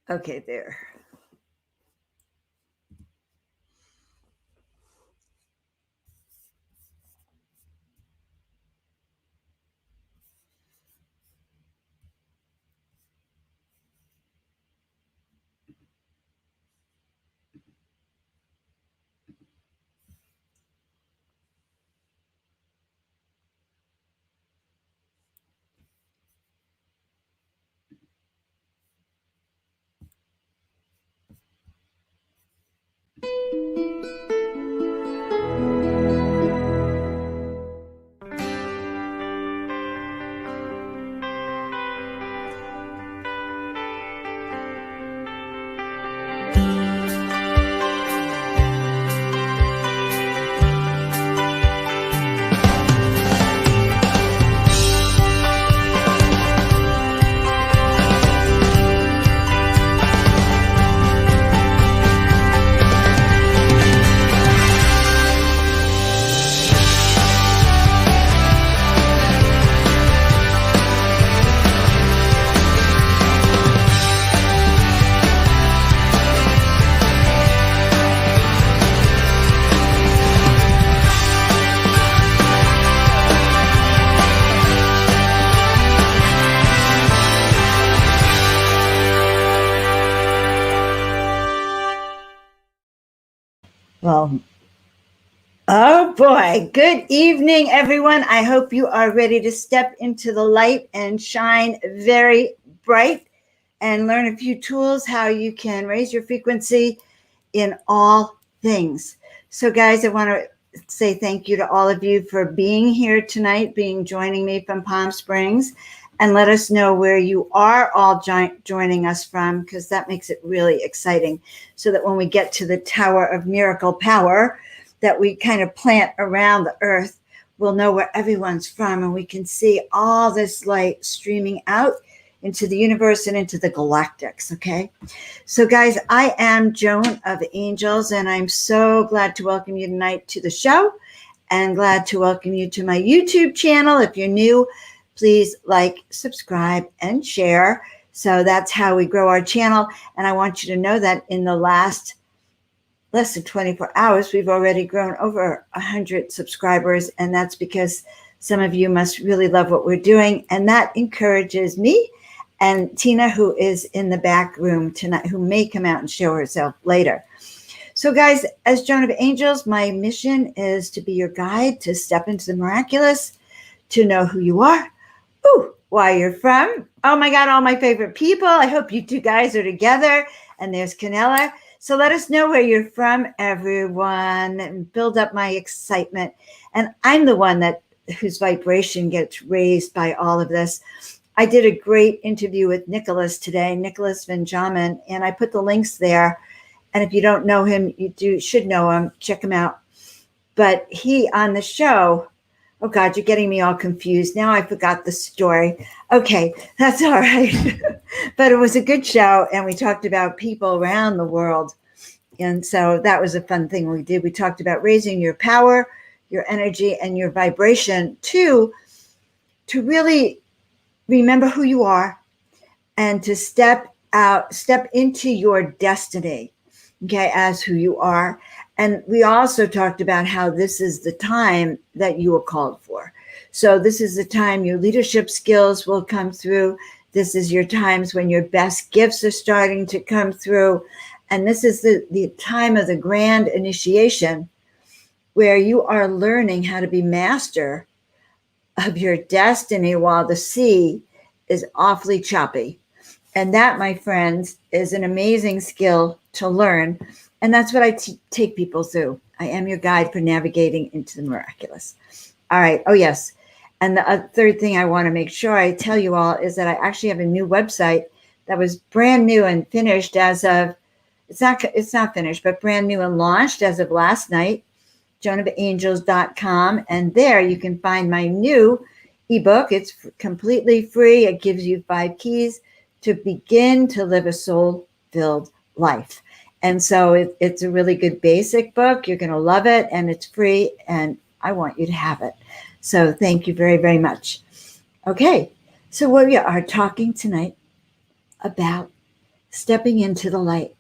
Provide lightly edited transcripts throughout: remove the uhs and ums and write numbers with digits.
Okay, there. Well, oh boy. Good evening, everyone. I hope you are ready to step into the light and shine very bright and learn a few tools how you can raise your frequency in all things. So, guys, I want to say thank you to all of you for being here tonight, joining me from Palm Springs, and let us know where you are all joining us from, because that makes it really exciting, so that when we get to the Tower of Miracle Power that we kind of plant around the earth, we'll know where everyone's from, and we can see all this light streaming out into the universe and into the galactics. Okay. So guys, I am Joan of Angels, and I'm so glad to welcome you tonight to the show, and glad to welcome you to my YouTube channel. If you're new, please like, subscribe, and share. So that's how we grow our channel. And I want you to know that in the last less than 24 hours, we've already grown over 100 subscribers. And that's because some of you must really love what we're doing. And that encourages me and Tina, who is in the back room tonight, who may come out and show herself later. So guys, as Joan of Angels, my mission is to be your guide to step into the miraculous, to know who you are, why you're from. Oh my God, all my favorite people. I hope you two guys are together. And there's Canella. So let us know where you're from, everyone, and build up my excitement. And I'm the one whose vibration gets raised by all of this. I did a great interview with Nicholas today, Nicholas Benjamin, and I put the links there. And if you don't know him, you should know him. Check him out. But he on the show, oh God, you're getting me all confused. Now I forgot the story. Okay, that's all right. But it was a good show, and we talked about people around the world. And so that was a fun thing we did. We talked about raising your power, your energy, and your vibration to really remember who you are, and to step into your destiny, okay, as who you are. And we also talked about how this is the time that you were called for. So this is the time your leadership skills will come through. This is your times when your best gifts are starting to come through. And this is the time of the grand initiation, where you are learning how to be master of your destiny while the sea is awfully choppy. And that, my friends, is an amazing skill to learn. And that's what I take people through. I am your guide for navigating into the miraculous. All right. Oh, yes. And the third thing I want to make sure I tell you all is that I actually have a new website that was brand new and finished as of, it's not finished, but brand new and launched as of last night, joanofangels.com. And there you can find my new ebook. It's completely free. It gives you 5 keys to begin to live a soul-filled life. And so it's a really good basic book. You're going to love it, and it's free, and I want you to have it. So thank you very, very much. Okay, so we are talking tonight about stepping into the light.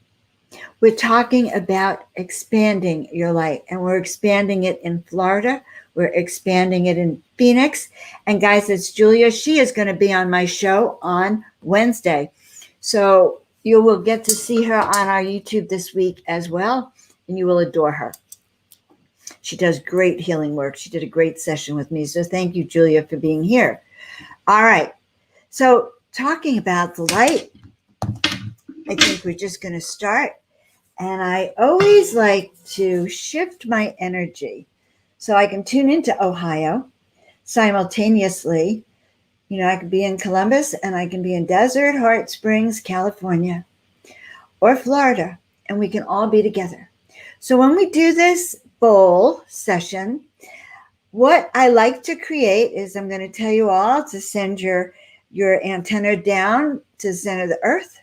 We're talking about expanding your light, and we're expanding it in Florida. We're expanding it in Phoenix. And guys, it's Julia. She is going to be on my show on Wednesday. So you will get to see her on our YouTube this week as well, and you will adore her. She does great healing work. She did a great session with me. So thank you, Julia, for being here. All right. So talking about the light, I think we're just going to start. And I always like to shift my energy so I can tune into Ohio simultaneously. You know, I can be in Columbus and I can be in Desert Heart Springs, California, or Florida, and we can all be together. So when we do this bowl session, what I like to create is I'm going to tell you all to send your antenna down to the center of the earth.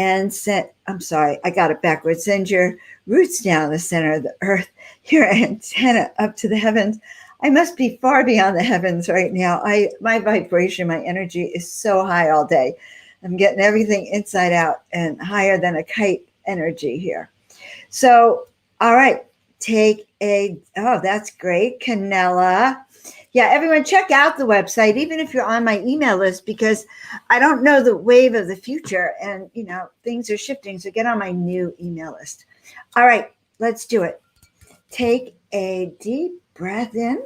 And I got it backwards. Send your roots down the center of the earth, your antenna up to the heavens. I must be far beyond the heavens right now. My vibration, my energy is so high all day. I'm getting everything inside out and higher than a kite energy here. So, all right, that's great. Canela. Yeah, everyone check out the website, even if you're on my email list, because I don't know the wave of the future and, you know, things are shifting. So get on my new email list. All right, let's do it. Take a deep breath in.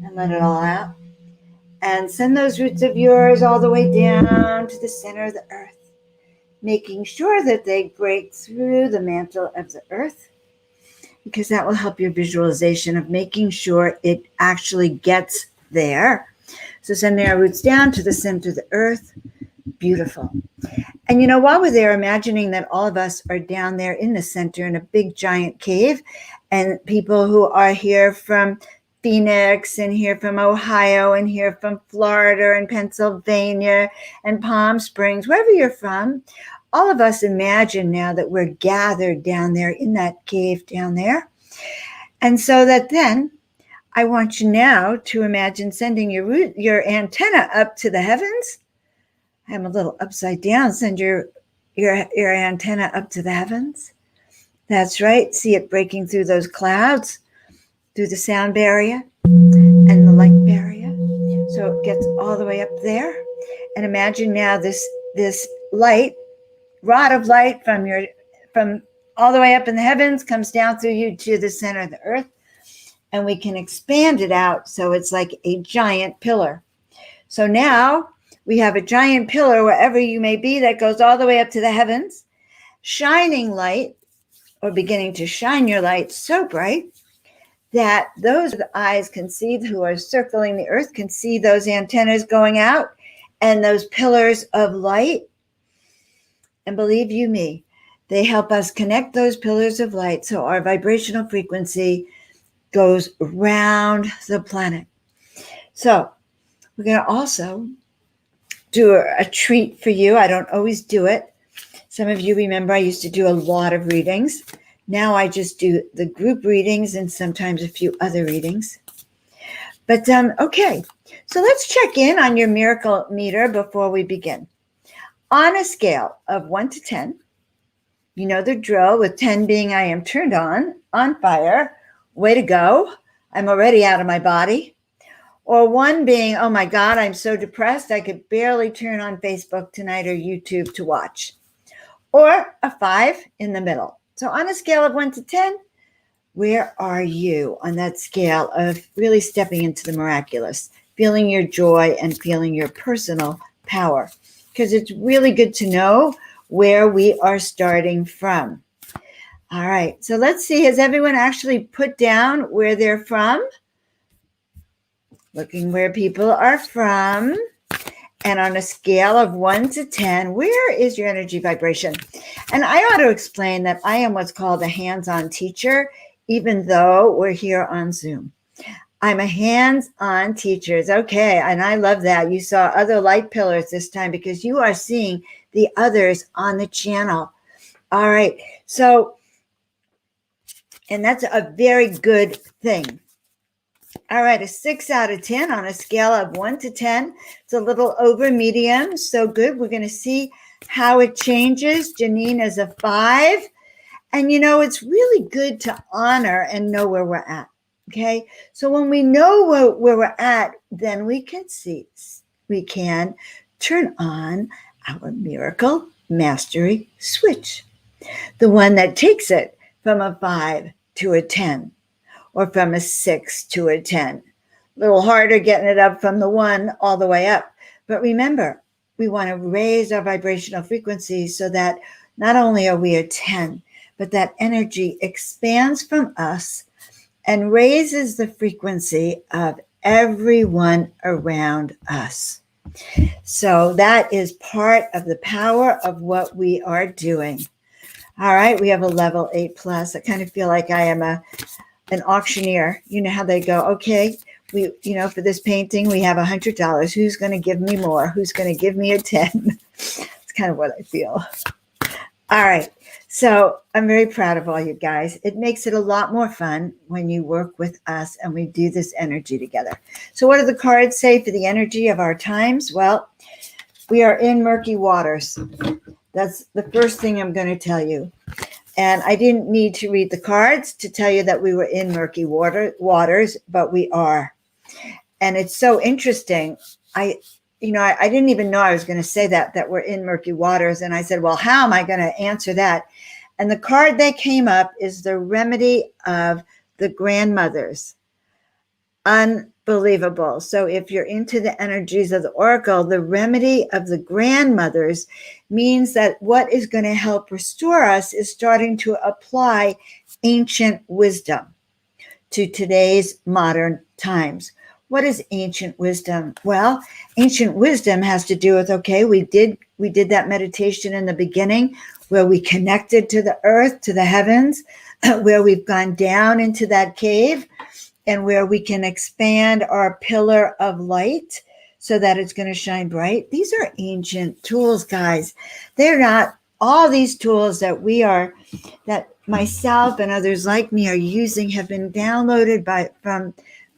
And let it all out. And send those roots of yours all the way down to the center of the earth, making sure that they break through the mantle of the earth, because that will help your visualization of making sure it actually gets there. So sending our roots down to the center of the earth. Beautiful. And, you know, while we're there, imagining that all of us are down there in the center in a big, giant cave, and people who are here from Phoenix and here from Ohio and here from Florida and Pennsylvania and Palm Springs, wherever you're from, all of us imagine now that we're gathered down there in that cave down there. And so that then I want you now to imagine sending your antenna up to the heavens. I'm a little upside down. Send your antenna up to the heavens. That's right. See it breaking through those clouds, through the sound barrier and the light barrier. So it gets all the way up there. And imagine now this light, rod of light from all the way up in the heavens comes down through you to the center of the earth. And we can expand it out so it's like a giant pillar. So now we have a giant pillar wherever you may be that goes all the way up to the heavens, shining light, or beginning to shine your light so bright that those with eyes can see, who are circling the earth, can see those antennas going out and those pillars of light. And believe you me, they help us connect those pillars of light so our vibrational frequency goes around the planet. So we're going to also do a treat for you. I don't always do it. Some of you remember I used to do a lot of readings. Now I just do the group readings and sometimes a few other readings. But okay, so let's check in on your miracle meter before we begin. On a scale of 1 to 10, you know the drill, with 10 being I am turned on fire, way to go, I'm already out of my body. Or 1 being, oh my God, I'm so depressed, I could barely turn on Facebook tonight or YouTube to watch. Or a 5 in the middle. So on a scale of 1 to 10, where are you on that scale of really stepping into the miraculous, feeling your joy and feeling your personal power? Because it's really good to know where we are starting from. All right, so let's see, has everyone actually put down where they're from? Looking where people are from. And on a scale of 1 to 10, where is your energy vibration? And I ought to explain that I am what's called a hands-on teacher, even though we're here on Zoom. I'm a hands-on teacher. Okay, and I love that. You saw other light pillars this time because you are seeing the others on the channel. All right, so, and that's a very good thing. All right, a 6 out of 10 on a scale of 1 to 10. It's a little over medium, so good. We're going to see how it changes. Janine is a 5. And it's really good to honor and know where we're at. Okay. So when we know where we're at, then we can turn on our miracle mastery switch, the one that takes it from a 5 to a 10 or from a 6 to a 10. A little harder getting it up from the 1 all the way up. But remember, we want to raise our vibrational frequency so that not only are we a 10, but that energy expands from us and raises the frequency of everyone around us. So that is part of the power of what we are doing. All right, we have a level 8 plus. I kind of feel like I am an auctioneer. You know how they go, okay, for this painting, we have $100. Who's going to give me more? Who's going to give me a 10? It's kind of what I feel. All right. So I'm very proud of all you guys. It makes it a lot more fun when you work with us and we do this energy together. So what do the cards say for the energy of our times? Well, we are in murky waters. That's the first thing I'm going to tell you. And I didn't need to read the cards to tell you that we were in murky waters, but we are. And it's so interesting. I didn't even know I was going to say that we're in murky waters. And I said, well, how am I going to answer that? And the card that came up is the remedy of the grandmothers. Unbelievable. So if you're into the energies of the oracle, the remedy of the grandmothers means that what is going to help restore us is starting to apply ancient wisdom to today's modern times. What is ancient wisdom? Well, ancient wisdom has to do with, okay, we did that meditation in the beginning where we connected to the earth, to the heavens, where we've gone down into that cave and where we can expand our pillar of light so that it's going to shine bright. These are ancient tools, guys. They're not all these tools that that myself and others like me are using have been downloaded from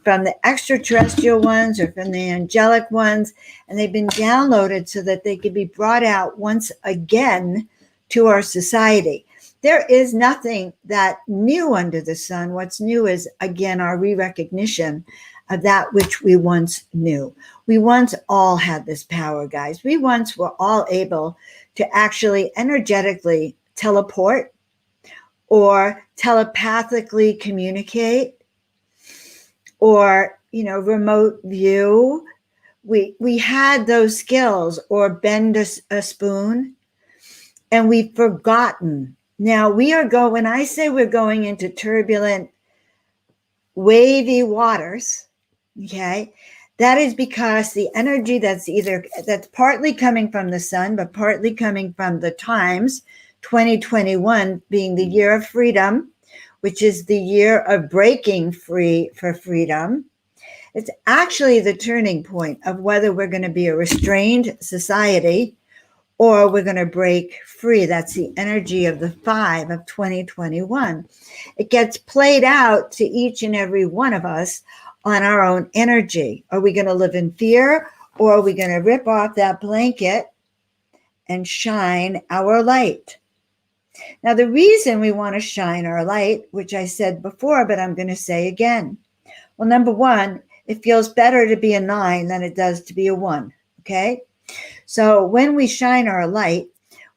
the extraterrestrial ones or from the angelic ones, and they've been downloaded so that they could be brought out once again to our society. There is nothing that new under the sun. What's new is, again, our re-recognition of that which we once knew. We once all had this power, guys. We once were all able to actually energetically teleport or telepathically communicate or, remote view. We had those skills, or bend a spoon, and we've forgotten. Now when I say we're going into turbulent, wavy waters, okay, that is because the energy that's partly coming from the sun, but partly coming from the times, 2021 being the year of freedom, which is the year of breaking free for freedom. It's actually the turning point of whether we're going to be a restrained society or we're going to break free. That's the energy of the 5 of 2021. It gets played out to each and every one of us on our own energy. Are we going to live in fear, or are we going to rip off that blanket and shine our light? Now, the reason we want to shine our light, which I said before, but I'm going to say again. Well, number one, it feels better to be a 9 than it does to be a 1, okay? So when we shine our light,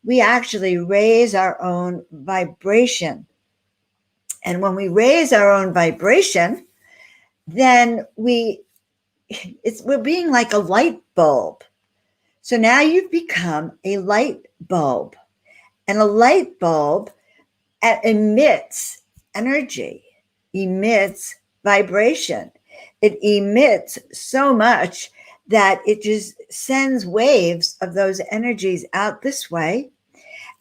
we actually raise our own vibration. And when we raise our own vibration, then we're being like a light bulb. So now you've become a light bulb. And a light bulb emits energy, emits vibration. It emits so much that it just sends waves of those energies out this way.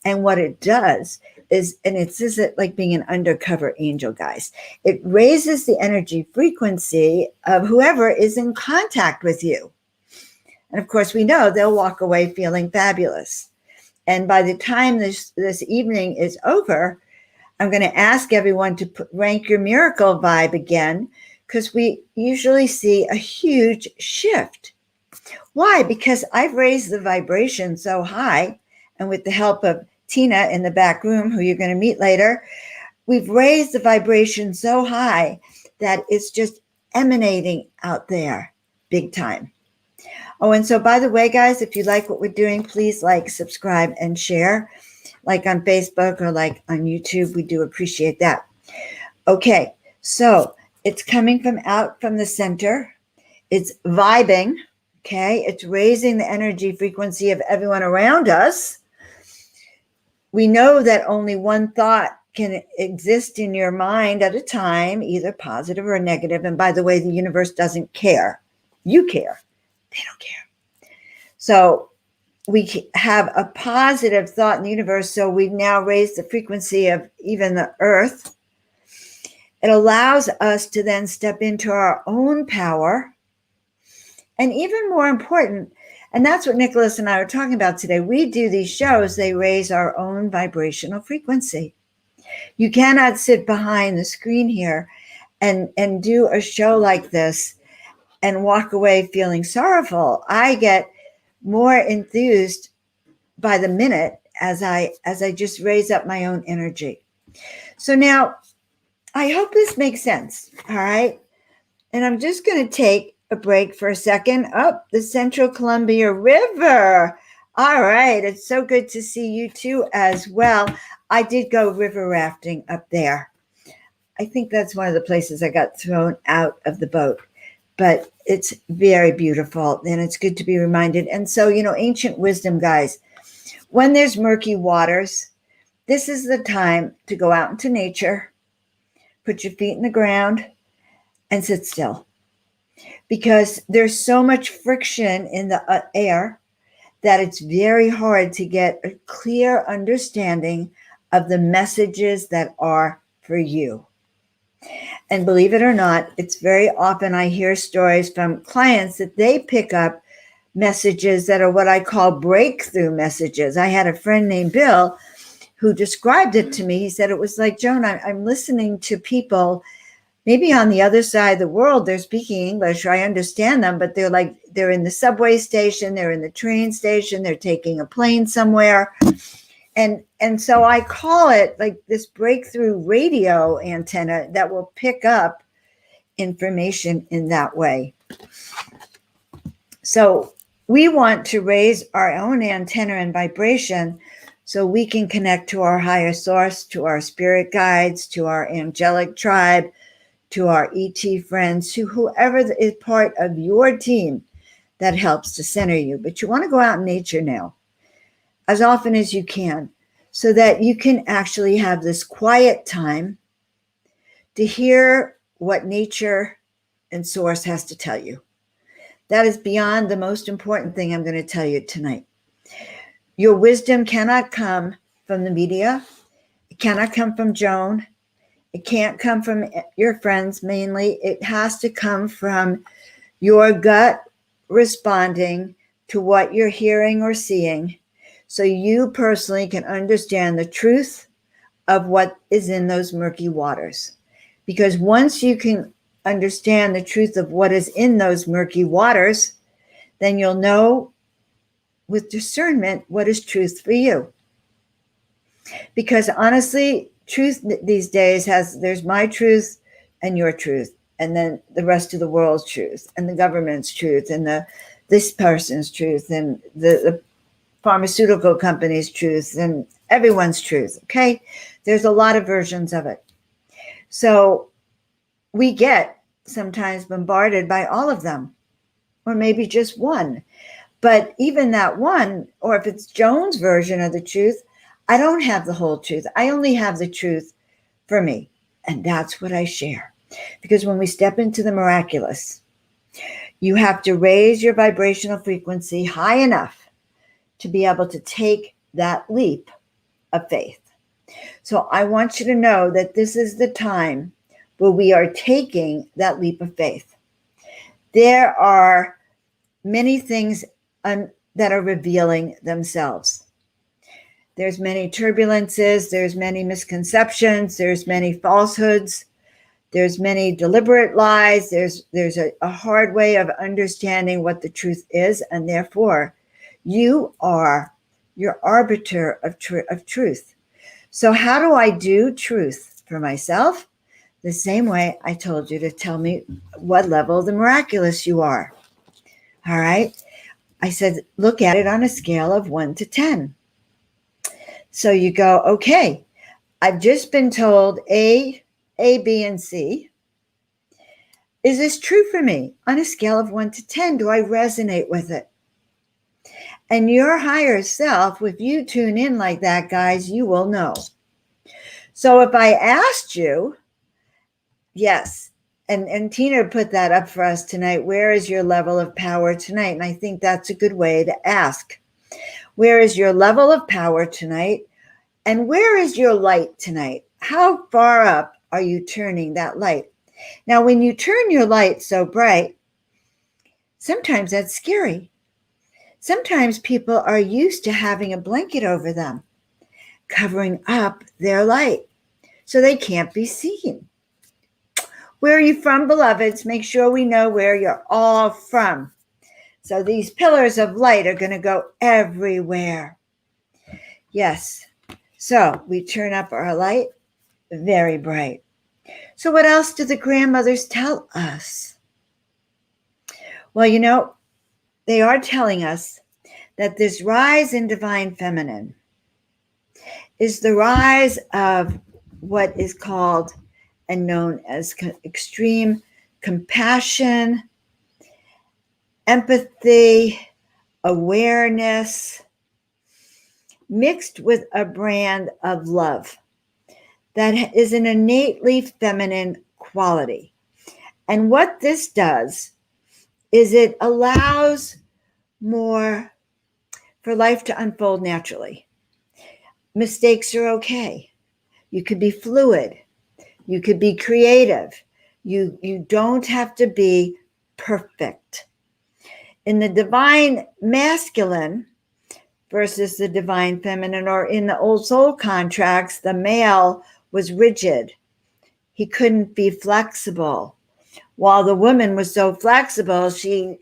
And what it does is, and it's like being an undercover angel, guys. It raises the energy frequency of whoever is in contact with you. And of course, we know they'll walk away feeling fabulous. And by the time this evening is over, I'm going to ask everyone to rank your miracle vibe again, because we usually see a huge shift. Why? Because I've raised the vibration so high, and with the help of Tina in the back room, who you're going to meet later, we've raised the vibration so high that it's just emanating out there big time. Oh, and so by the way, guys, if you like what we're doing, please like, subscribe, and share, like on Facebook or like on YouTube. We do appreciate that. Okay, so it's coming from out from the center. It's vibing, okay? It's raising the energy frequency of everyone around us. We know that only one thought can exist in your mind at a time, either positive or negative. And by the way, the universe doesn't care. You care. They don't care. So we have a positive thought in the universe. So we've now raised the frequency of even the earth. It allows us to then step into our own power. And even more important, and that's what Nicholas and I are talking about today. We do these shows, they raise our own vibrational frequency. You cannot sit behind the screen here and do a show like this and walk away feeling sorrowful. I get more enthused by the minute as I just raise up my own energy. So now I hope this makes sense. All right. And I'm just going to take a break for a second. Up the Central Columbia River. All right. It's so good to see you too as well. I did go river rafting up there. I think that's one of the places I got thrown out of the boat. But it's very beautiful, and it's good to be reminded. And so, ancient wisdom, guys, when there's murky waters, this is the time to go out into nature, put your feet in the ground, and sit still. Because there's so much friction in the air that it's very hard to get a clear understanding of the messages that are for you. And believe it or not, it's very often I hear stories from clients that they pick up messages that are what I call breakthrough messages. I had a friend named Bill who described it to me. He said, it was like, Joan, I'm listening to people maybe on the other side of the world. They're speaking English, or I understand them, but they're in the subway station, they're in the train station, they're taking a plane somewhere. And so I call it like this breakthrough radio antenna that will pick up information in that way. So we want to raise our own antenna and vibration so we can connect to our higher source, to our spirit guides, to our angelic tribe, to our ET friends, to whoever is part of your team that helps to center you. But you want to go out in nature now as often as you can, so that you can actually have this quiet time to hear what nature and source has to tell you. That is beyond the most important thing I'm going to tell you tonight. Your wisdom cannot come from the media. It cannot come from Joan. It can't come from your friends mainly. It has to come from your gut responding to what you're hearing or seeing, so you personally can understand the truth of what is in those murky waters. Because once you can understand the truth of what is in those murky waters, then you'll know with discernment what is truth for you. Because honestly, truth these days there's my truth and your truth, and then the rest of the world's truth, and the government's truth, and this person's truth, and the pharmaceutical company's truth, and everyone's truth. Okay, there's a lot of versions of it. So we get sometimes bombarded by all of them, or maybe just one. But even that one, or if it's Joan's version of the truth, I don't have the whole truth. I only have the truth for me. And that's what I share. Because when we step into the miraculous, you have to raise your vibrational frequency high enough to be able to take that leap of faith. So I want you to know that this is the time where we are taking that leap of faith. There are many things that are revealing themselves. There's many turbulences, there's many misconceptions, there's many falsehoods, There's many deliberate lies. There's a hard way of understanding what the truth is, and therefore you are your arbiter of truth. So how do I do truth for myself? The same way I told you to tell me what level of the miraculous you are. All right. I said, look at it on a scale of 1 to 10. So you go, okay, I've just been told A, B, and C. Is this true for me? On a scale of 1 to 10, do I resonate with it? And your higher self, if you tune in like that, guys, you will know. So if I asked you, yes, and Tina put that up for us tonight, where is your level of power tonight? And I think that's a good way to ask. Where is your level of power tonight? And where is your light tonight? How far up are you turning that light? Now, when you turn your light so bright, sometimes that's scary. Sometimes people are used to having a blanket over them, covering up their light, so they can't be seen. Where are you from, beloveds? Make sure we know where you're all from. So these pillars of light are going to go everywhere. Yes. So we turn up our light very bright. So what else do the grandmothers tell us? Well, they are telling us that this rise in divine feminine is the rise of what is called and known as extreme compassion, empathy, awareness, mixed with a brand of love that is an innately feminine quality. And what this does is it allows more for life to unfold naturally. Mistakes are okay. You could be fluid. You could be creative. You don't have to be perfect. In the divine masculine versus the divine feminine, or in the old soul contracts, the male was rigid. He couldn't be flexible. While the woman was so flexible, she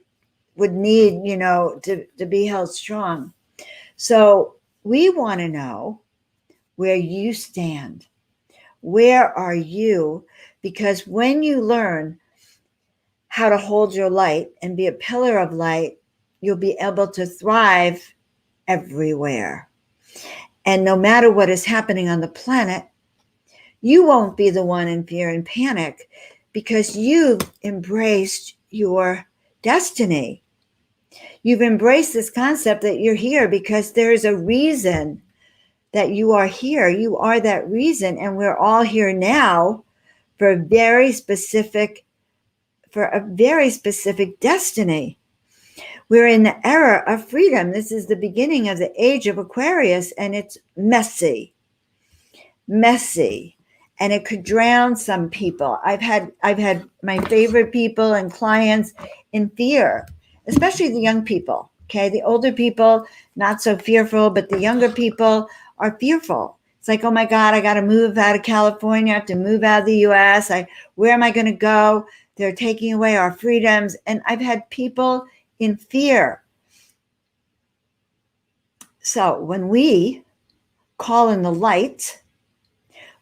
would need, to be held strong. So we want to know where you stand. Where are you? Because when you learn how to hold your light and be a pillar of light, you'll be able to thrive everywhere. And no matter what is happening on the planet, you won't be the one in fear and panic because you've embraced your destiny. You've embraced this concept that you're here because there's a reason that you are here. You are that reason. And we're all here now for a very specific destiny. We're in the era of freedom. This is the beginning of the age of Aquarius, and it's messy, and it could drown some people. I've had my favorite people and clients in fear, especially the young people. Okay, the older people not so fearful, but the younger people are fearful. It's like, oh my God, I got to move out of California. I have to move out of the U.S. Where am I going to go? They're taking away our freedoms, and I've had people in fear. So when we call in the light,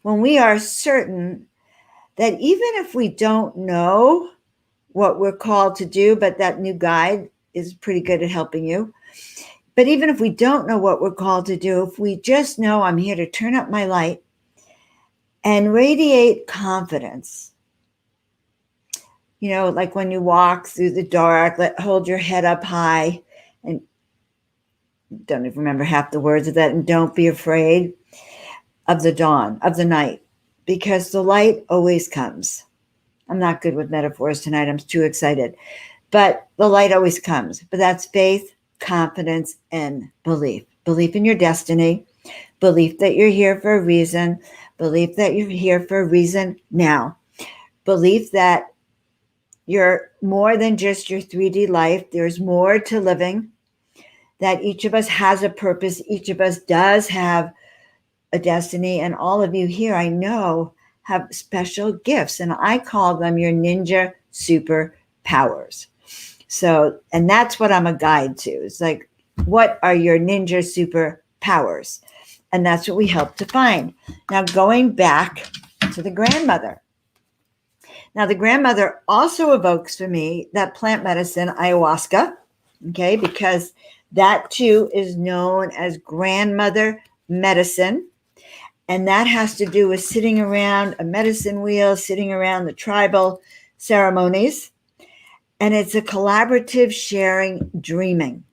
when we are certain that even if we don't know what we're called to do, but that new guide is pretty good at helping you. But even if we don't know what we're called to do, if we just know I'm here to turn up my light and radiate confidence, like when you walk through the dark, hold your head up high, and don't even remember half the words of that, and don't be afraid of the dawn, of the night, because the light always comes. I'm not good with metaphors tonight. I'm too excited. But the light always comes. But that's faith, confidence, and belief. Belief in your destiny, belief that you're here for a reason, belief that you're here for a reason now, belief that you're more than just your 3D life. There's more to living, that each of us has a purpose. Each of us does have a destiny. And all of you here, I know, have special gifts, and I call them your ninja superpowers. So, and that's what I'm a guide to. It's like, what are your ninja superpowers? And that's what we help to find. Now, going back to the grandmother. Now, the grandmother also evokes for me that plant medicine, ayahuasca, okay, because that too is known as grandmother medicine. And that has to do with sitting around a medicine wheel, sitting around the tribal ceremonies. And it's a collaborative sharing dreaming.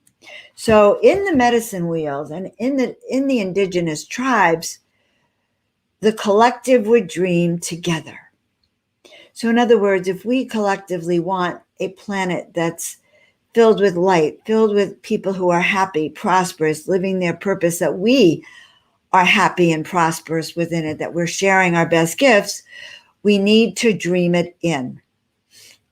So in the medicine wheels and in the indigenous tribes, the collective would dream together. So in other words, if we collectively want a planet that's filled with light, filled with people who are happy, prosperous, living their purpose, that we are happy and prosperous within it, that we're sharing our best gifts, we need to dream it in.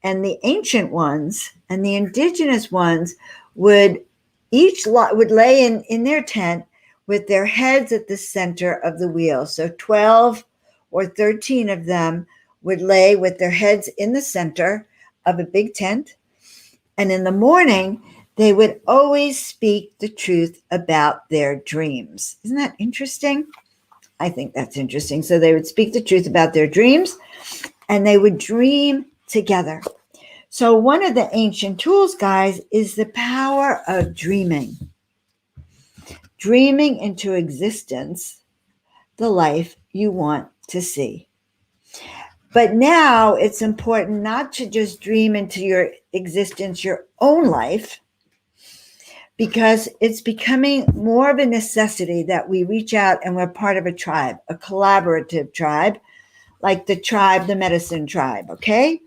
And the ancient ones and the indigenous ones would lay in their tent with their heads at the center of the wheel. So 12 or 13 of them would lay with their heads in the center of a big tent. And in the morning, they would always speak the truth about their dreams. Isn't that interesting? I think that's interesting. So they would speak the truth about their dreams, and they would dream together. So one of the ancient tools, guys, is the power of dreaming. Dreaming into existence the life you want to see. But now it's important not to just dream into your existence, your own life, because it's becoming more of a necessity that we reach out and we're part of a tribe, a collaborative tribe, like the medicine tribe, okay?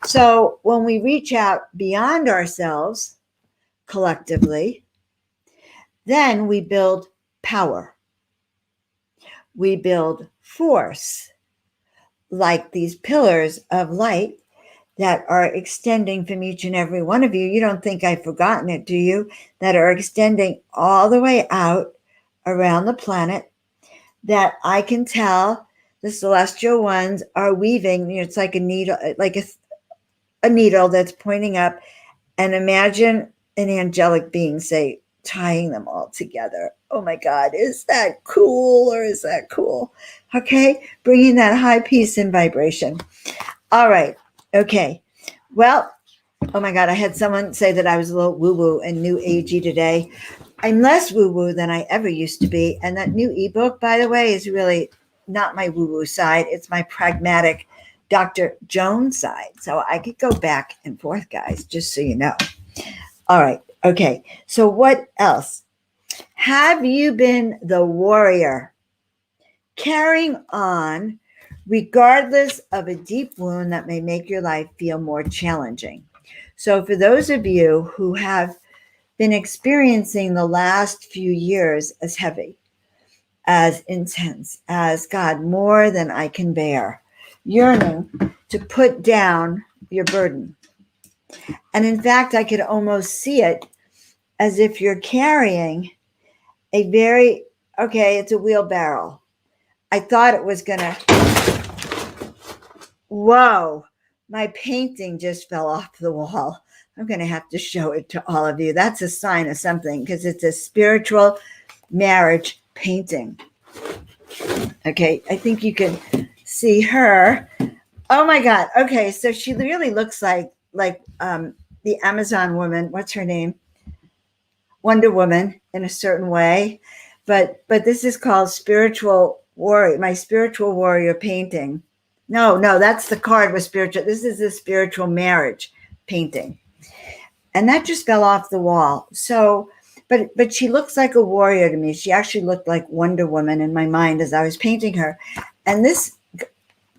So when we reach out beyond ourselves collectively, then we build power. We build force, like these pillars of light that are extending from each and every one of you. You don't think I've forgotten it, do you? That are extending all the way out around the planet, that I can tell the celestial ones are weaving. It's like a needle, like a needle that's pointing up. And imagine an angelic being, say, tying them all together. Oh my God, is that cool or is that cool? Okay, bringing that high peace and vibration. All right, okay. Well, oh my God, I had someone say that I was a little woo-woo and new agey today. I'm less woo-woo than I ever used to be. And that new ebook, by the way, is really not my woo-woo side. It's my pragmatic Dr. Joan side. So I could go back and forth, guys, just so you know. All right. Okay. So what else? Have you been the warrior carrying on regardless of a deep wound that may make your life feel more challenging? So for those of you who have been experiencing the last few years as heavy, as intense, as God, more than I can bear, yearning to put down your burden. And in fact, I could almost see it as if you're carrying it's a wheelbarrow. I thought it was whoa, my painting just fell off the wall. I'm going to have to show it to all of you. That's a sign of something, because it's a spiritual marriage painting. Okay, I think you can see her. Oh my God. Okay, so she really looks like the Amazon woman. What's her name? Wonder Woman in a certain way. But this is called Spiritual Warrior, my Spiritual Warrior painting. No, that's the card with spiritual. This is the spiritual marriage painting. And that just fell off the wall. So, but she looks like a warrior to me. She actually looked like Wonder Woman in my mind as I was painting her. And this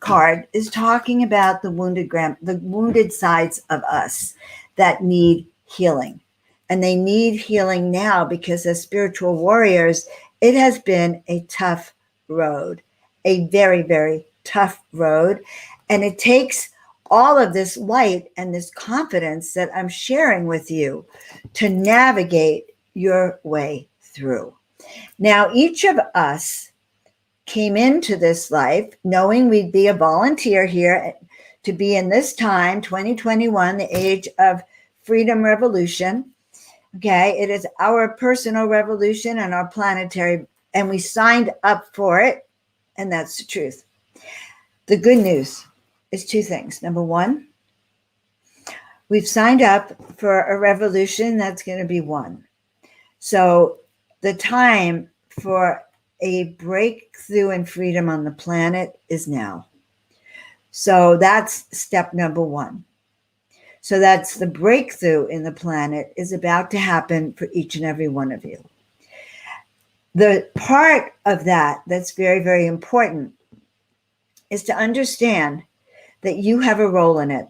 card is talking about the wounded sides of us that need healing. And they need healing now because as spiritual warriors, it has been a tough road, a very, very tough road. And it takes all of this light and this confidence that I'm sharing with you to navigate your way through. Now, each of us came into this life knowing we'd be a volunteer here to be in this time, 2021, the age of freedom revolution. Okay, it is our personal revolution and our planetary, and we signed up for it, and that's the truth. The good news is two things. Number one, we've signed up for a revolution that's going to be won. So the time for a breakthrough in freedom on the planet is now. So that's step number one. So that's the breakthrough in the planet is about to happen for each and every one of you. The part of that that's very, very important is to understand that you have a role in it.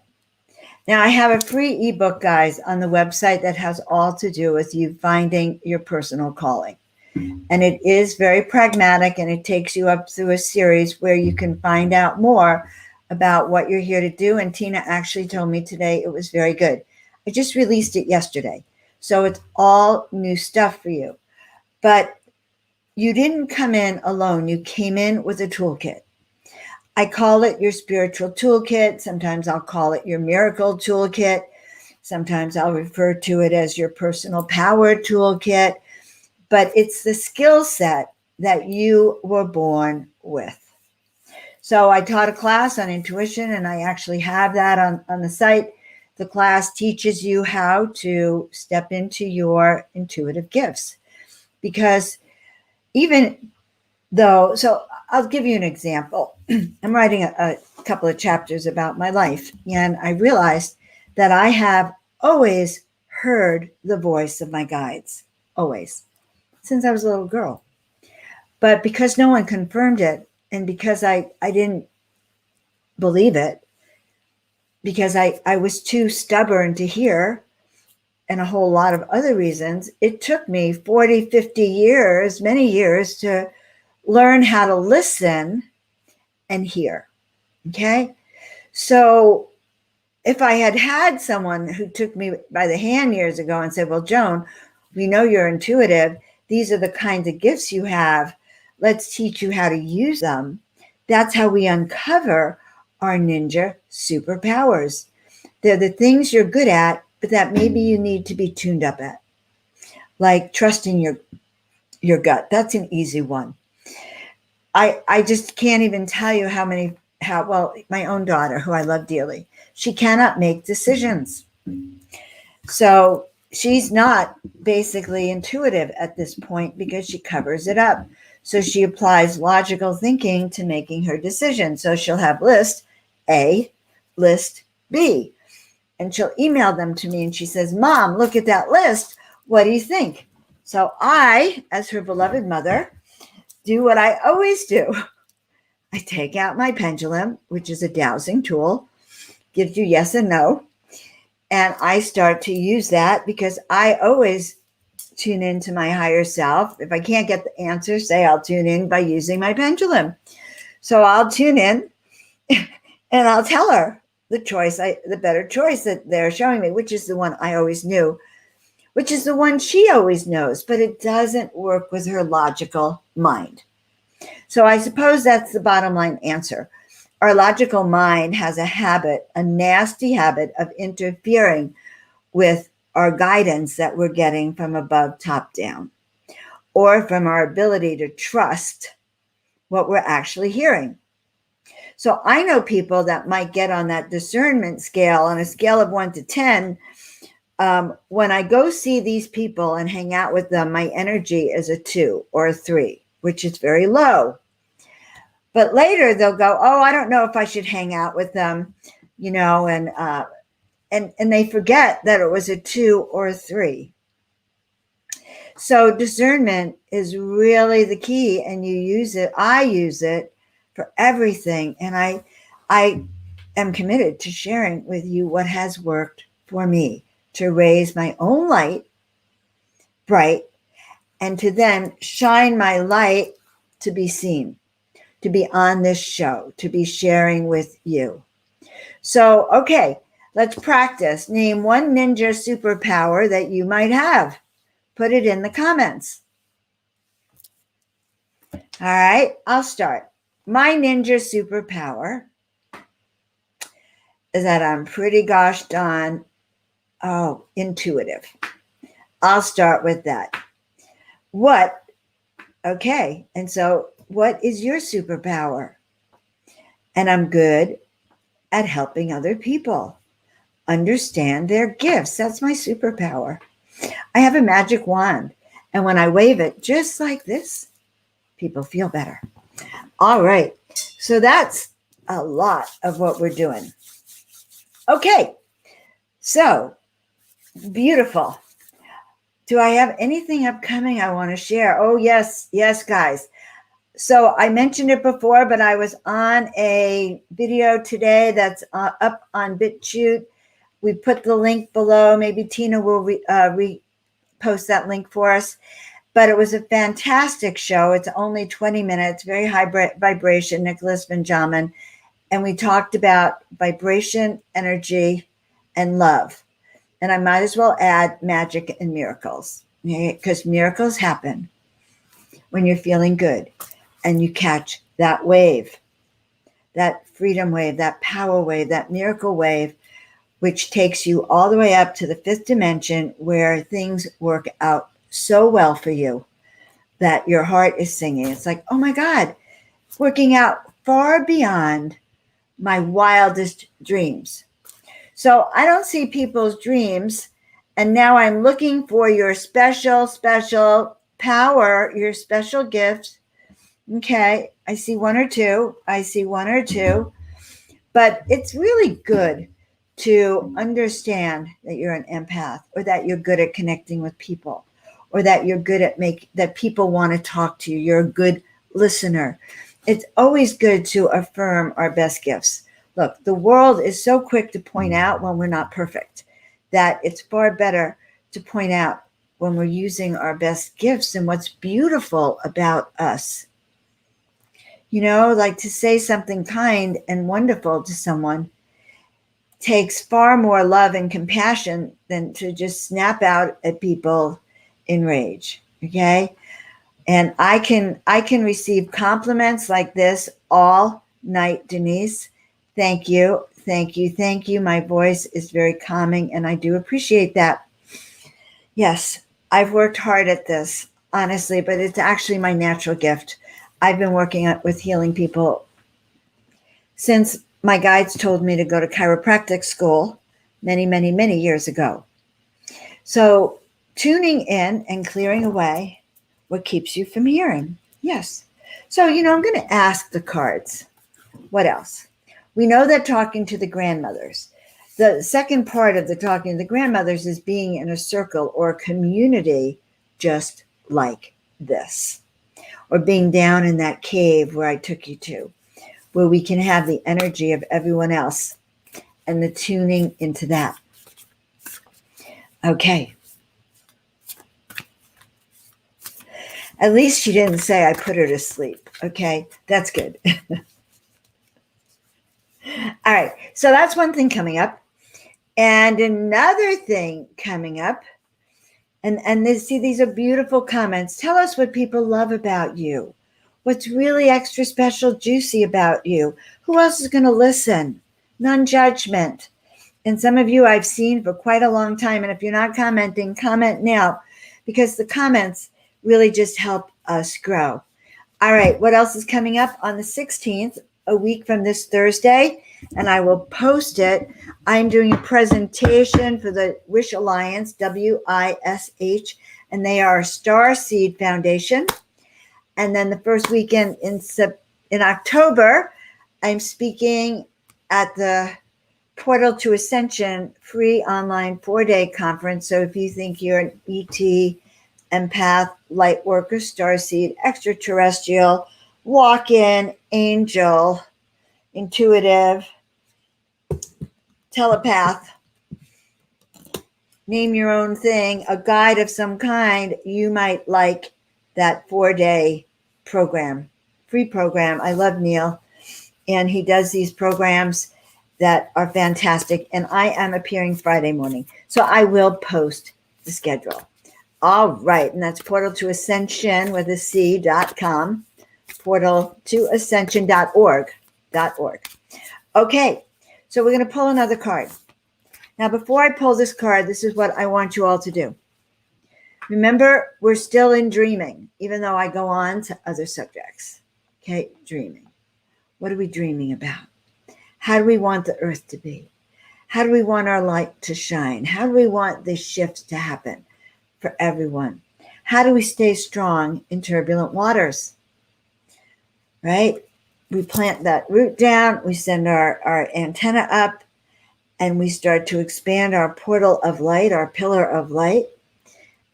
Now, I have a free ebook, guys, on the website that has all to do with you finding your personal calling. And it is very pragmatic, and it takes you up through a series where you can find out more about what you're here to do. And Tina actually told me today it was very good. I just released it yesterday. So it's all new stuff for you. But you didn't come in alone. You came in with a toolkit. I call it your spiritual toolkit. Sometimes I'll call it your miracle toolkit. Sometimes I'll refer to it as your personal power toolkit. But it's the skill set that you were born with. So I taught a class on intuition, and I actually have that on the site. The class teaches you how to step into your intuitive gifts. Because even though, so I'll give you an example. I'm writing a couple of chapters about my life, and I realized that I have always heard the voice of my guides, always, since I was a little girl. But because no one confirmed it, and because I didn't believe it, because I was too stubborn to hear, and a whole lot of other reasons, it took me 40, 50 years, many years to learn how to listen and hear. Okay? So if I had had someone who took me by the hand years ago and said, well, Joan, we know you're intuitive. These are the kinds of gifts you have. Let's teach you how to use them. That's how we uncover our ninja superpowers. They're the things you're good at, but that maybe you need to be tuned up at. Like trusting your gut. That's an easy one. I just can't even tell you how my own daughter, who I love dearly, she cannot make decisions. So she's not basically intuitive at this point because she covers it up. So she applies logical thinking to making her decision. So she'll have list A, list B, and she'll email them to me and she says, Mom, look at that list. What do you think? So I, as her beloved mother, do what I always do. I take out my pendulum, which is a dowsing tool, gives you yes and no. And I start to use that because I always tune into my higher self. If I can't get the answer, say I'll tune in by using my pendulum. So I'll tune in and I'll tell her the better choice that they're showing me, which is the one I always knew, which is the one she always knows, but it doesn't work with her logical mind. So I suppose that's the bottom line answer. Our logical mind has a nasty habit of interfering with our guidance that we're getting from above, top down, or from our ability to trust what we're actually hearing. So I know people that might get on that discernment scale, on a scale of 1 to 10. When I go see these people and hang out with them, my energy is a 2 or a 3, which is very low. But later they'll go, oh, I don't know if I should hang out with them, and they forget that it was a 2 or a 3. So discernment is really the key, and you use it. I use it for everything. And I am committed to sharing with you what has worked for me to raise my own light bright and to then shine my light to be seen, to be on this show, to be sharing with you. So, okay, let's practice. Name one ninja superpower that you might have. Put it in the comments. All right, I'll start. My ninja superpower is that I'm pretty gosh darn intuitive. I'll start with that. And so what is your superpower? And I'm good at helping other people understand their gifts. That's my superpower. I have a magic wand, and when I wave it just like this, people feel better. All right, so that's a lot of what we're doing. Okay, so beautiful. Do I have anything upcoming I want to share? Oh, yes, guys. So I mentioned it before, but I was on a video today that's up on BitChute. We put the link below. Maybe Tina will repost that link for us. But it was a fantastic show. It's only 20 minutes, very high vibration, Nicholas Benjamin. And we talked about vibration, energy, and love. And I might as well add magic and miracles, because miracles happen when you're feeling good and you catch that wave, that freedom wave, that power wave, that miracle wave, which takes you all the way up to the fifth dimension where things work out so well for you that your heart is singing. It's like, oh my God, it's working out far beyond my wildest dreams. So I don't see people's dreams. And now I'm looking for your special power, your special gifts. Okay, I see one or two. But it's really good to understand that you're an empath, or that you're good at connecting with people, or that you're good at that people want to talk to you. You're a good listener. It's always good to affirm our best gifts. Look, the world is so quick to point out when we're not perfect, that it's far better to point out when we're using our best gifts and what's beautiful about us. You know, like to say something kind and wonderful to someone takes far more love and compassion than to just snap out at people in rage. Okay. And I can receive compliments like this all night, Denise. Thank you. My voice is very calming, and I do appreciate that. Yes, I've worked hard at this, honestly, but it's actually my natural gift. I've been working with healing people since my guides told me to go to chiropractic school many years ago. So tuning in and clearing away what keeps you from hearing. Yes. So, I'm going to ask the cards. What else? We know that talking to the grandmothers. The second part of the talking to the grandmothers is being in a circle or a community just like this, or being down in that cave where I took you to, where we can have the energy of everyone else and the tuning into that. Okay. At least she didn't say I put her to sleep. Okay, that's good. All right, so that's one thing coming up. And another thing coming up, and these are beautiful comments. Tell us what people love about you. What's really extra special, juicy about you. Who else is going to listen? Non-judgment. And some of you I've seen for quite a long time. And if you're not commenting, comment now, because the comments really just help us grow. All right, what else is coming up on the 16th, a week from this Thursday? And I will post it. I'm doing a presentation for the Wish Alliance, WISH, and they are a Star Seed Foundation. And then the first weekend in October, I'm speaking at the Portal to Ascension free online 4-day conference. So if you think you're an ET, empath, light worker, starseed, extraterrestrial, walk-in, angel, intuitive, telepath, name your own thing, a guide of some kind, you might like that 4-day program, free program. I love Neil, and he does these programs that are fantastic, and I am appearing Friday morning, so I will post the schedule. All right, and that's portal to ascension with a C.com. portal to ascension.org. Okay, so we're going to pull another card. Now, before I pull this card, this is what I want you all to do. Remember, we're still in dreaming, even though I go on to other subjects. Okay, dreaming. What are we dreaming about? How do we want the earth to be? How do we want our light to shine? How do we want this shift to happen for everyone? How do we stay strong in turbulent waters? Right? We plant that root down, we send our antenna up, and we start to expand our portal of light, our pillar of light,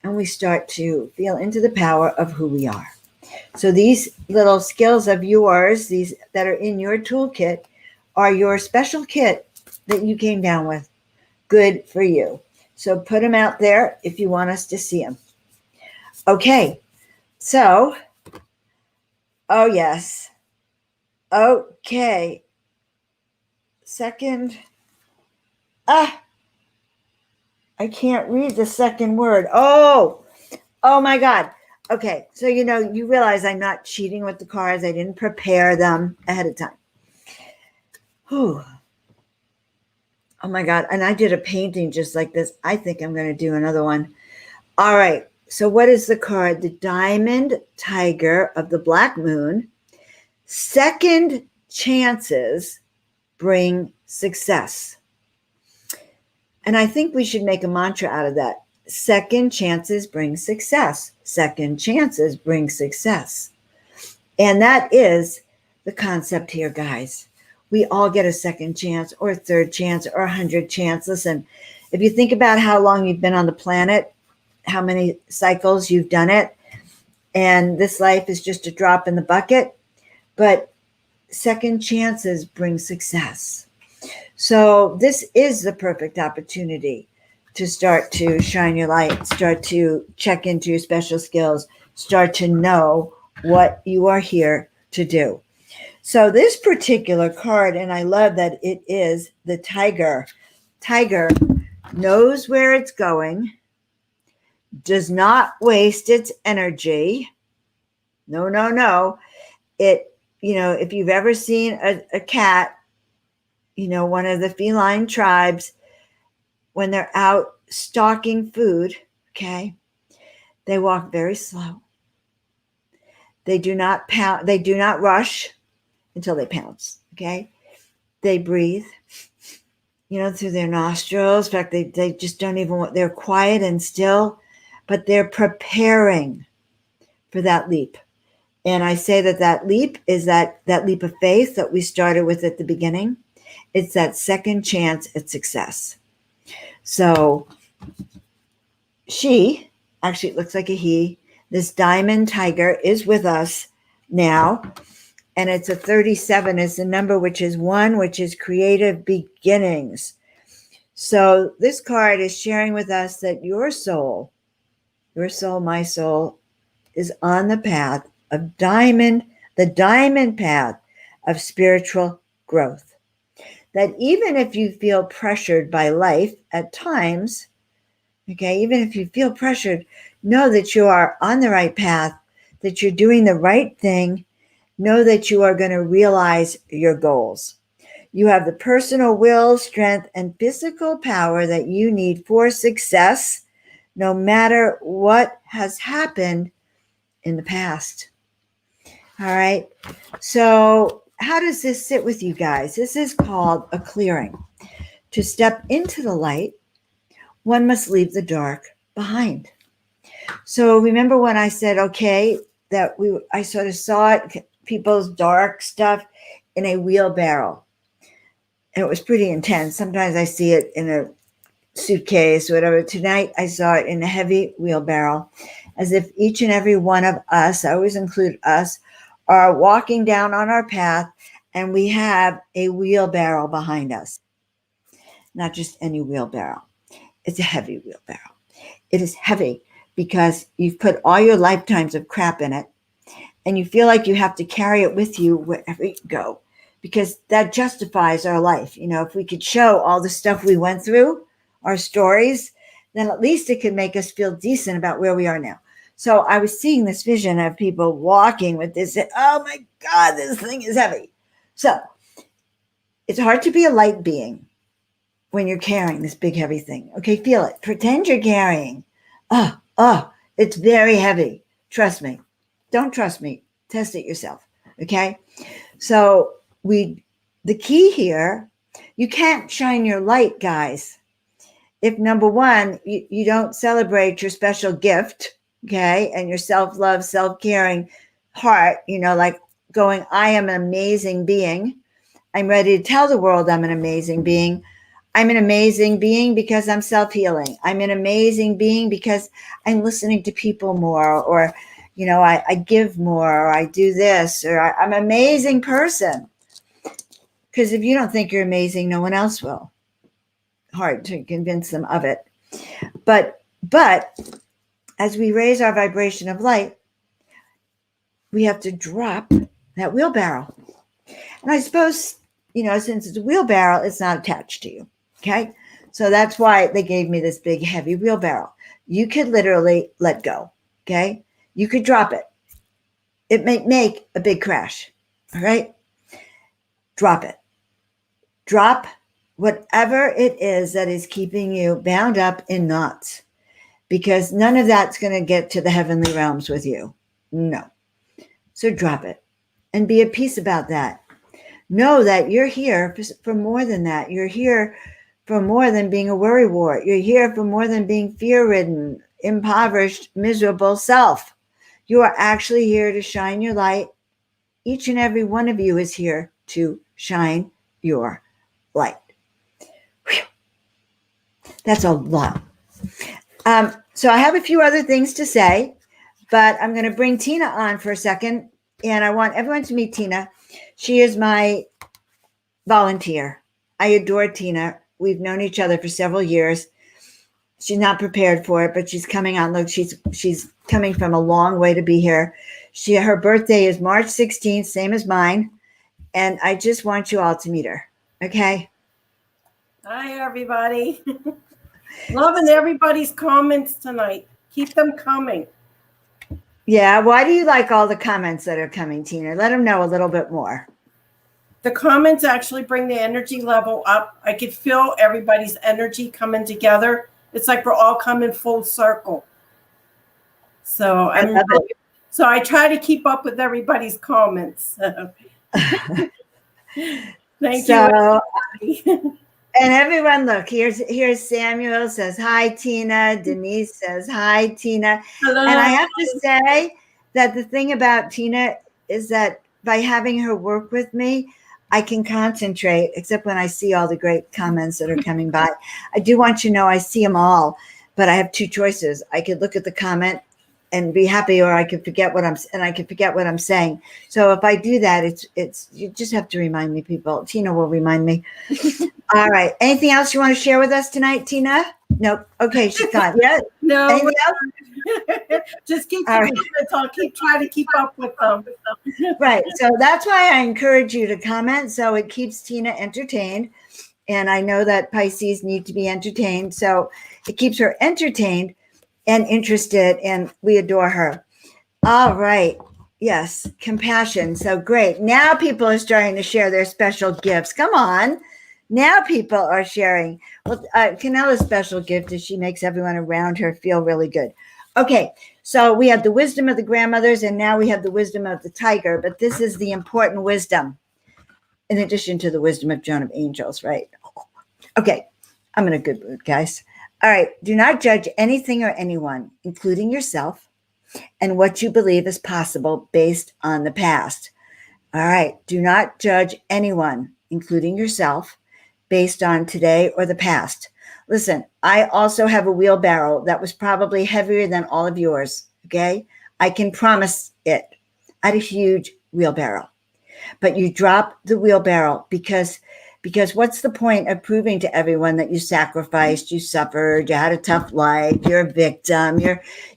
and we start to feel into the power of who we are. So these little skills of yours, these that are in your toolkit, are your special kit that you came down with. Good for you. So put them out there if you want us to see them. Okay, so, oh yes. Okay. Second, I can't read the second word. Oh my God. Okay, so you realize I'm not cheating with the cards. I didn't prepare them ahead of time. Whew. Oh my God, and I did a painting just like this. I think I'm going to do another one. All right, so what is the card? The Diamond Tiger of the Black Moon. Second chances bring success. And I think we should make a mantra out of that. Second chances bring success. Second chances bring success. And that is the concept here, guys. We all get a second chance or a third chance or 100 chance. Listen, if you think about how long you've been on the planet, how many cycles you've done it, and this life is just a drop in the bucket, but second chances bring success. So this is the perfect opportunity to start to shine your light, start to check into your special skills, start to know what you are here to do. So this particular card, and I love that it is the tiger. Tiger knows where it's going, does not waste its energy. No. It, if you've ever seen a cat, one of the feline tribes, when they're out stalking food, okay, they walk very slow. They do not pound, they do not rush until they pounce, okay? They breathe, through their nostrils. In fact, they just don't even, they're quiet and still, but they're preparing for that leap. And I say that leap is that leap of faith that we started with at the beginning. It's that second chance at success. So she, actually it looks like a he, this diamond tiger is with us now. And it's a 37 is the number, which is 1, which is creative beginnings. So this card is sharing with us that your soul, my soul, is on the path of the diamond path of spiritual growth. That even if you feel pressured by life at times, okay, even if you feel pressured, know that you are on the right path, that you're doing the right thing. Know that you are going to realize your goals. You have the personal will, strength, and physical power that you need for success, no matter what has happened in the past. All right. So how does this sit with you guys? This is called a clearing. To step into the light, one must leave the dark behind. So remember when I said, okay, that I sort of saw it, people's dark stuff in a wheelbarrow. And it was pretty intense. Sometimes I see it in a suitcase or whatever. Tonight I saw it in a heavy wheelbarrow, as if each and every one of us, I always include us, are walking down on our path and we have a wheelbarrow behind us. Not just any wheelbarrow. It's a heavy wheelbarrow. It is heavy because you've put all your lifetimes of crap in it. And you feel like you have to carry it with you wherever you go, because that justifies our life. If we could show all the stuff we went through, our stories, then at least it could make us feel decent about where we are now. So I was seeing this vision of people walking with this. Oh my God, this thing is heavy. So it's hard to be a light being when you're carrying this big, heavy thing. Okay, feel it. Pretend you're carrying. It's very heavy. Trust me. Don't trust me. Test it yourself. Okay. So the key here, you can't shine your light, guys, if number one, you don't celebrate your special gift, okay, and your self-love, self-caring heart, like going, I am an amazing being. I'm ready to tell the world I'm an amazing being. I'm an amazing being because I'm self-healing. I'm an amazing being because I'm listening to people more, or, I give more, or I do this, or I'm an amazing person. Because if you don't think you're amazing, no one else will. Hard to convince them of it. But as we raise our vibration of light, we have to drop that wheelbarrow. And I suppose, since it's a wheelbarrow, it's not attached to you. Okay. So that's why they gave me this big, heavy wheelbarrow. You could literally let go. Okay. You could drop it. It may make a big crash. All right. Drop it. Drop whatever it is that is keeping you bound up in knots, because none of that's going to get to the heavenly realms with you. No. So drop it and be at peace about that. Know that you're here for more than that. You're here for more than being a worrywart. You're here for more than being fear-ridden, impoverished, miserable self. You are actually here to shine your light. Each and every one of you is here to shine your light. Whew. That's a lot. So I have a few other things to say, but I'm going to bring Tina on for a second, and I want everyone to meet Tina. She is my volunteer. I adore Tina. We've known each other for several years. She's not prepared for it, but she's coming on. Look, she's coming from a long way to be here. Her birthday is March 16th, same as mine, and I just want you all to meet her. Okay? Hi, everybody. Loving everybody's comments tonight. Keep them coming. Yeah. Why do you like all the comments that are coming, Tina? Let them know a little bit more. The comments actually bring the energy level up. I could feel everybody's energy coming together. It's like we're all coming full circle. So I try to keep up with everybody's comments. Thank you. And everyone, look, here's Samuel says, hi, Tina. Denise says, hi, Tina. Hello. And I have to say that the thing about Tina is that by having her work with me, I can concentrate, except when I see all the great comments that are coming by. I do want you to know I see them all, but I have two choices. I could look at the comment and be happy, or I could forget what I'm saying. So if I do that, it's you just have to remind me, people. Tina will remind me. All right. Anything else you want to share with us tonight, Tina? Nope. Okay, she's gone. Yeah. No. Anything else? Just keep I'll keep trying to keep up with them. Right. So that's why I encourage you to comment, so it keeps Tina entertained. And I know that Pisces need to be entertained, so it keeps her entertained and interested, and we adore her. All right. Yes. Compassion. So great. Now people are starting to share their special gifts. Come on. Now people are sharing. Well, Canella's special gift is she makes everyone around her feel really good. Okay, so we have the wisdom of the grandmothers, and now we have the wisdom of the tiger, but this is the important wisdom, in addition to the wisdom of Joan of Angels, right? Okay, I'm in a good mood, guys. All right, do not judge anything or anyone, including yourself, and what you believe is possible based on the past. All right, do not judge anyone, including yourself, based on today or the past. Listen, I also have a wheelbarrow that was probably heavier than all of yours, okay? I can promise it. I had a huge wheelbarrow. But you drop the wheelbarrow because what's the point of proving to everyone that you sacrificed, you suffered, you had a tough life, you're a victim,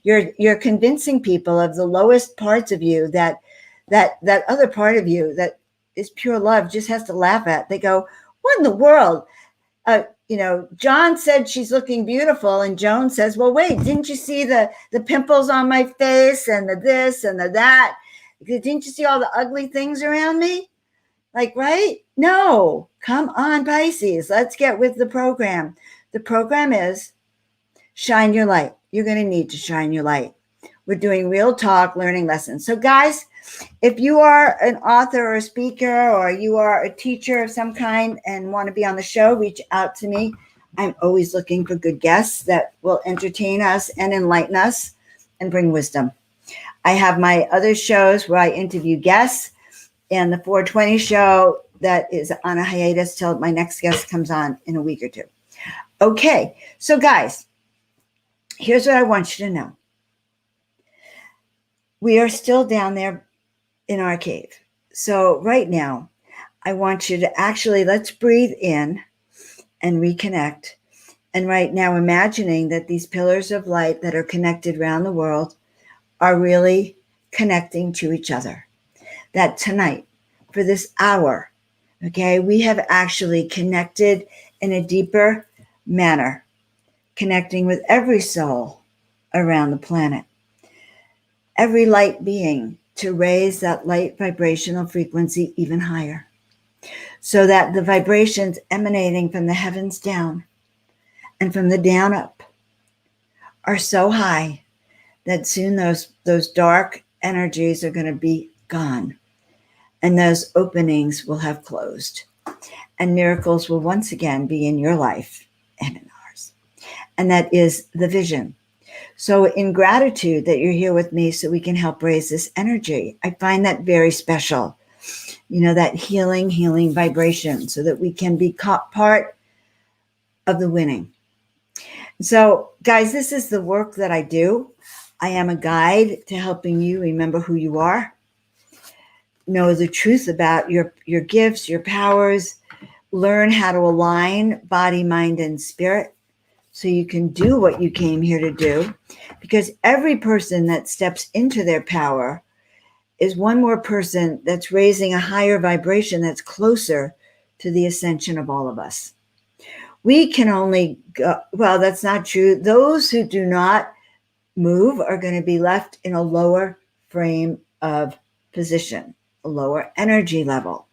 you're convincing people of the lowest parts of you that other part of you that is pure love just has to laugh at. They go, what in the world? John said she's looking beautiful, and Joan says, well, wait, didn't you see the pimples on my face and the this and the that? Didn't you see all the ugly things around me? Like, right? No, come on, Pisces. Let's get with the program. The program is shine your light. You're going to need to shine your light. We're doing real talk, learning lessons. So guys, if you are an author or a speaker, or you are a teacher of some kind and want to be on the show, reach out to me. I'm always looking for good guests that will entertain us and enlighten us and bring wisdom. I have my other shows where I interview guests, and the 420 show that is on a hiatus till my next guest comes on in a week or two. Okay, so guys, here's what I want you to know. We are still down there in our cave. So right now, I want you to actually, let's breathe in and reconnect. And right now, imagining that these pillars of light that are connected around the world are really connecting to each other. That tonight, for this hour, okay, we have actually connected in a deeper manner, connecting with every soul around the planet, every light being, to raise that light vibrational frequency even higher, so that the vibrations emanating from the heavens down and from the down up are so high that soon those dark energies are going to be gone, and those openings will have closed, and miracles will once again be in your life and in ours. And that is the vision. So in gratitude that you're here with me so we can help raise this energy, I find that very special, that healing vibration, so that we can be part of the winning. So guys, this is the work that I do. I am a guide to helping you remember who you are, know the truth about your gifts, your powers, learn how to align body, mind, and spirit, so you can do what you came here to do. Because every person that steps into their power is one more person that's raising a higher vibration that's closer to the ascension of all of us. We can only go, well, that's not true. Those who do not move are going to be left in a lower frame of position, a lower energy level.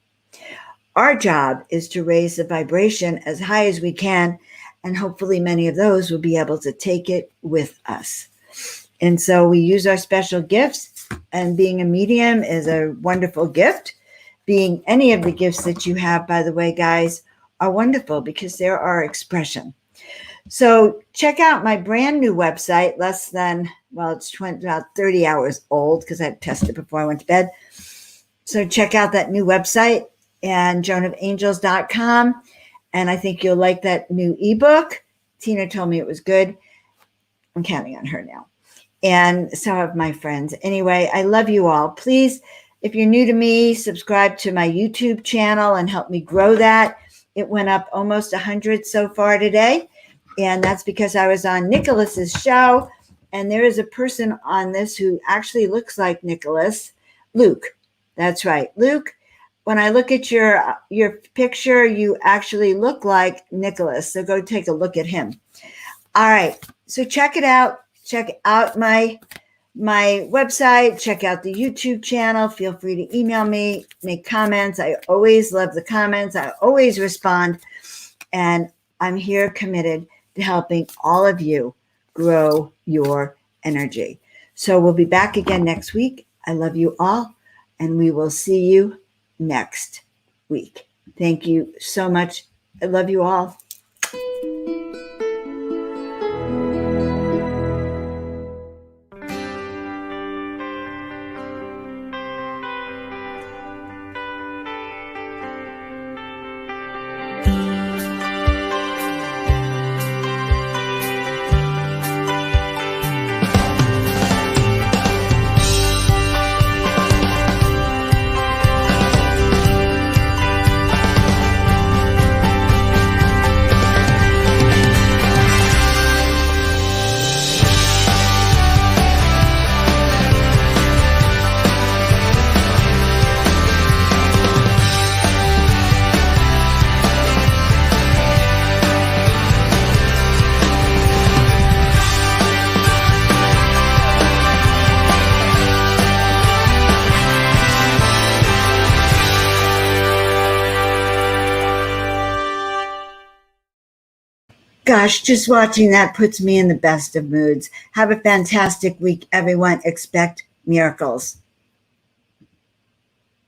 Our job is to raise the vibration as high as we can, and hopefully many of those will be able to take it with us. And so we use our special gifts, and being a medium is a wonderful gift. Being any of the gifts that you have, by the way, guys, are wonderful because they're our expression. So check out my brand new website, it's about 30 hours old because I tested it before I went to bed. So check out that new website, and joanofangels.com. And I think you'll like that new ebook. Tina told me it was good. I'm counting on her now. And so have my friends. Anyway, I love you all. Please, if you're new to me, subscribe to my YouTube channel and help me grow that. It went up almost 100 so far today. And that's because I was on Nicholas's show. And there is a person on this who actually looks like Nicholas. Luke. That's right. Luke, when I look at your picture, you actually look like Nicholas. So go take a look at him. All right. So check it out. Check out my website. Check out the YouTube channel. Feel free to email me, make comments. I always love the comments. I always respond. And I'm here committed to helping all of you grow your energy. So we'll be back again next week. I love you all, and we will see you next week. Thank you so much. I love you all. Gosh, just watching that puts me in the best of moods. Have a fantastic week, everyone. Expect miracles.